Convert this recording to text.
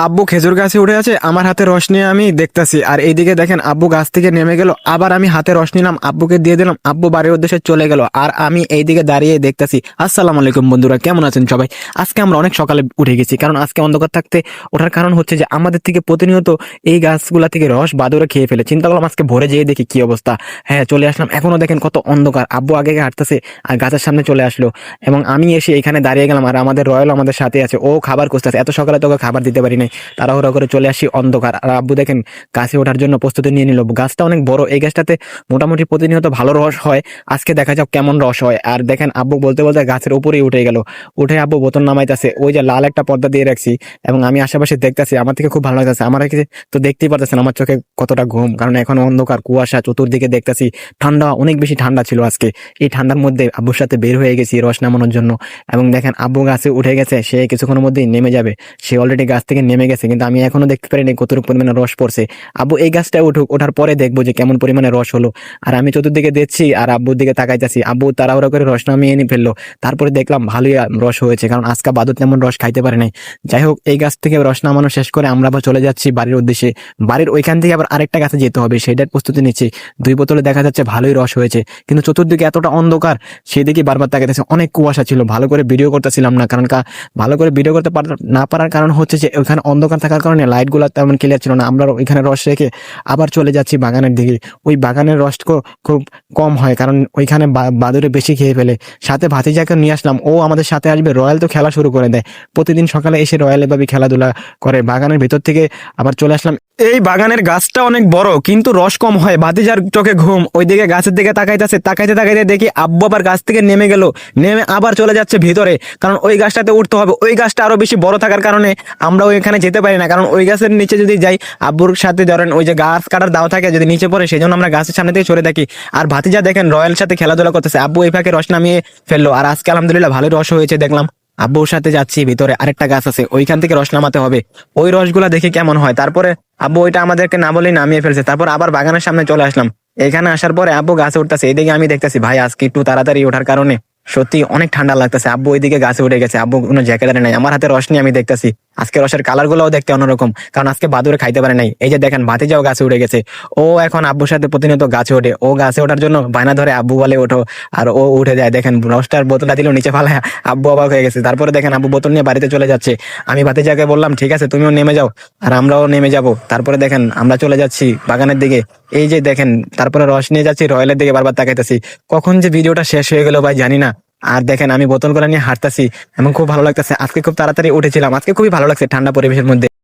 আব্বু খেজুর গাছে উঠে আছে, আমার হাতে রস নিয়ে আমি দেখতাছি। আর এইদিকে দেখেন আব্বু গাছ থেকে নেমে গেল, আবার আমি হাতে রস নিলাম, আব্বুকে দিয়ে দিলাম, আব্বু বাড়ির উদ্দেশ্যে চলে গেল। আর আমি এইদিকে দাঁড়িয়ে দেখতাছি। আসসালামু আলাইকুম বন্ধুরা, কেমন আছেন সবাই? আজকে আমরা অনেক সকালে উঠে গেছি, কারণ আজকে অন্ধকার থাকতে ওঠার কারণ হচ্ছে যে আমাদের থেকে প্রতিনিয়ত এই গাছগুলা থেকে রস বাদুড়ে খেয়ে ফেলে। চিন্তা করলাম আজকে ভোরে যেয়ে দেখি কি অবস্থা। হ্যাঁ, চলে আসলাম। এখনো দেখেন কত অন্ধকার। আব্বু আগে আগে হাঁটতেছে আর গাছের সামনে চলে আসলো, এবং আমি এসে এখানে দাঁড়িয়ে গেলাম। আর আমাদের রয়্যাল আমাদের সাথে আছে, ও খাবার খুঁজতেছে। এত সকালে তোকে খাবার দিতে পারি নাই, তাড়াহুড়া করে চলে আসি অন্ধকার। আর আব্বু দেখেন গাছে ওঠার জন্য প্রস্তুতি নিয়ে নিল। গাছটা অনেক বড়, এই গাছটাতে মোটামুটি প্রতিনিয়ত ভালো রস হয়। আজকে দেখা যাক কেমন রস হয়। আর দেখেন আব্বু বলতে বলতে গাছের উপরেই উঠে গেল। উঠে আব্বু বোতল নামাইতেছে, ওই যে লাল একটা পর্দা দিয়ে রাখছি, এবং আমি আশেপাশে দেখতেছি। আমার থেকে খুব ভালো লাগতেছে। আমার কাছে তো দেখতেই পারতেছেন আমার চোখে কতটা ঘুম, কারণ এখন অন্ধকার, কুয়াশা চতুর্দিকে দেখতেছি। ঠান্ডা, অনেক বেশি ঠান্ডা ছিল আজকে। এই ঠান্ডার মধ্যে আব্বুর সাথে বের হয়ে গেছি রস নামানোর জন্য। এবং দেখেন আব্বু গাছে উঠে গেছে, সে কিছুক্ষণের মধ্যেই নেমে যাবে। সে অলরেডি গাছ থেকে নেমে গেছে, কিন্তু আমি এখনো দেখতে পারিনি কতটুকু পরিমাণে রস পড়ছে। আব্বু এই গাছটা উঠুক, ওঠার পরে দেখবো যে কেমন পরিমাণে রস হলো। আর আমি চতুর্দিকে দেখছি আর আব্বুর দিকে তাকাইতেছি। আব্বু তাড়াহুড়া করে রস নামিয়ে এনে ফেললো। তারপরে দেখলাম ভালোই রস হয়েছে, কারণ আজকে বাদুর তেমন রস খাইতে পারে নাই। যাই হোক, এই গাছ থেকে রস নামানো শেষ করে আমরা আবার চলে যাচ্ছি বাড়ির উদ্দেশ্যে। বাড়ির ওইখান থেকে আবার আরেকটা গাছে যেতে হবে, সেটার প্রস্তুতি নিচ্ছি। দুই বোতলে দেখা যাচ্ছে ভালোই রস হয়েছে, কিন্তু চতুর্দিকে এতটা অন্ধকার, সেদিকে বারবার তাকাইতেছে। অনেক কুয়াশা ছিল, ভালো করে ভিডিও করতেছিলাম না, কারণ ভালো করে ভিডিও করতে না পারার কারণ হচ্ছে যে ওখানে অন্ধকার থাকার কারণে লাইট গুলা তেমন ক্লিয়ার ছিল না। আমরা ওইখানে রস রেখে আবার চলে যাচ্ছি বাগানের দিকে। ওই বাগানের রস খুব কম হয়, কারণ ওইখানে বাদুড়ে বেশি খেয়ে ফেলে। সাথে ভাতিজাকে নিয়ে আসলাম, ও আমাদের সাথে আসবে। রয়্যাল তো খেলা শুরু করে দেয় প্রতিদিন সকালে এসে, রয়্যাল এভাবে খেলাধুলা করে। বাগানের ভেতর থেকে আবার চলে আসলাম। এই বাগানের গাছটা অনেক বড়, কিন্তু রস কম হয়। ভাতিজার চোখে ঘুম, ওইদিকে গাছের দিকে তাকাইতেছে। তাকাইতে তাকাইতে দেখি আব্বু আবার গাছ থেকে নেমে গেল, নেমে আবার চলে যাচ্ছে ভিতরে, কারণ ওই গাছটাতে উঠতে হবে। ওই গাছটা আরো বেশি বড় থাকার কারণে আমরা ওইখানে যেতে পারি না, কারণ ওই গাছের নিচে যদি যাই, আব্বুর সাথে ধরেন ওই যে গাছ কাটার দাও থাকে, যদি নিচে পড়ে, সেই জন্য আমরা গাছের সামনে থেকে সরে থাকি। আর ভাতিজা দেখেন রয়্যাল সাথে খেলাধুলা করতেছে। আব্বু এই ফাঁকে রস নামিয়ে ফেললো। আর আজকে আলহামদুলিল্লাহ ভালোই রস হয়েছে দেখলাম। আব্বুর সাথে যাচ্ছি ভিতরে, আরেকটা গাছ আছে, ওইখান থেকে রস নামাতে হবে। ওই রসগুলা দেখে কেমন হয়। তারপরে আব্বু ওইটা আমাদেরকে না বলেই নামিয়ে ফেলছে। তারপর আবার বাগানের সামনে চলে আসলাম। এখানে আসার পরে আব্বু গাছে উঠতেছে, এইদিকে আমি দেখতেছি। ভাই আজকে একটু তাড়াতাড়ি ওঠার কারণে সত্যি অনেক ঠান্ডা লাগতেছে। আব্বু ওইদিকে গাছে উঠে গেছে, আব্বু কোনো জ্যাকেট নাই। আমার হাতে রস নিয়ে আমি দেখতেছি। আজকে রসের কালার গুলোও দেখতে অন্যরকম, কারণ আজকে বাদুড়ে খাইতে পারে নাই। এই যে দেখেন ভাতিজাও গাছে উঠে গেছে। ও এখন আব্বুর সাথে প্রতিনিয়ত গাছে ওঠে। ও গাছে ওঠার জন্য বায়না ধরে, আব্বু বলে ওঠো, আর ও উঠে যায়। দেখেন রসটার বোতলটা দিল নিচে ফালায়, আব্বু অবাক হয়ে গেছে। তারপরে দেখেন আব্বু বোতল নিয়ে বাড়িতে চলে যাচ্ছে। আমি ভাতিজাকে বললাম ঠিক আছে তুমিও নেমে যাও, আর আমরাও নেমে যাব। তারপরে দেখেন আমরা চলে যাচ্ছি বাগানের দিকে। এই যে দেখেন, তারপরে রস নিয়ে যাচ্ছি, রয়্যালের দিকে বারবার তাকাইতেছি। কখন যে ভিডিওটা শেষ হয়ে গেল ভাই জানি না। আর দেখেন আমি বোতল করে নিয়ে হাঁটতেছি, এবং খুব ভালো লাগতেছে। আজকে খুব তাড়াতাড়ি উঠেছিলাম, আজকে খুবই ভালো লাগছে ঠান্ডা পরিবেশের মধ্যে।